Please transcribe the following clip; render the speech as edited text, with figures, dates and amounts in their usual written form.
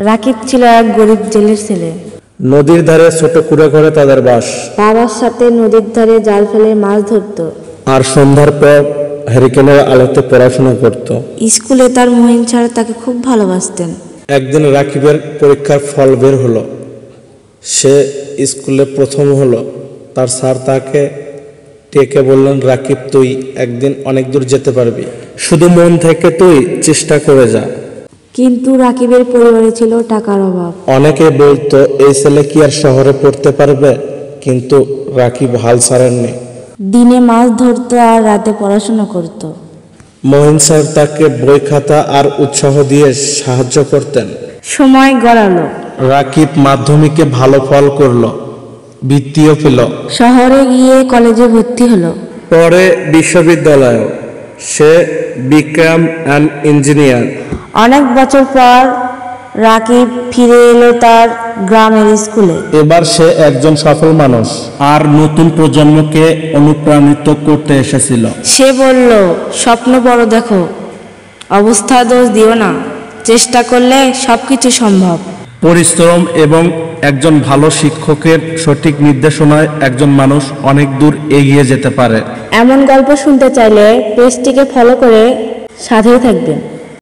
রাকিব ছিল এক গরিব জেলের ছেলে। নদীর ধারে ছোট কুঁড়ে ঘরে তাদের বাস। বাবার সাথে নদীর ধারে জাল ফেলে মাছ ধরত আর সন্ধ্যার পর হ্যারিকেনের আলোতে পড়াশোনা করত। স্কুলে তার মহিন স্যার তাকে খুব ভালোবাসতেন। একদিন রাকিবের পরীক্ষার ফল বের হলো। সে স্কুলে প্রথম হলো। তার স্যার তাকে ডেকে বললেন, রাকিব, তুই একদিন অনেক দূর যেতে পারবি, শুধু মন থেকে তুই চেষ্টা করে যা। কিন্তু রাকিবের পরিবারে ছিল টাকার অভাব। অনেকে বলতো এই ছেলে কি আর শহরে পড়তে পারবে, কিন্তু রাকিব হাল ছাড়েননি। দিনে মাছ ধরতো আর রাতে পড়াশোনা করত। মহিন স্যার তাকে বই খাতা আর উৎসাহ দিয়ে সাহায্য করতেন। সময় গড়ালো। রাকিব মাধ্যমিকে ভালো ফল করলো, বৃত্তিও পেল। শহরে গিয়ে কলেজে ভর্তি হলো। পরে বিশ্ববিদ্যালয়ে সে বিক্রম অ্যান্ড ইঞ্জিনিয়ার। অনেক বছর পর রাকিব ফিরে এলো তার গ্রামের স্কুলে। এবার সে একজন সফল মানুষ আর নতুন প্রজন্মকে অনুপ্রাণিত করতে এসেছিল। সে বলল, স্বপ্ন বড় দেখো, অবস্থা দোষ দিও না, চেষ্টা করলে সবকিছু সম্ভব। পরিশ্রম এবং একজন ভালো শিক্ষকের সঠিক নির্দেশনায় একজন মানুষ অনেক দূর এগিয়ে যেতে পারে। এমন গল্প শুনতে চাইলে পেজটিকে ফলো করে সাথেই থাকবেন।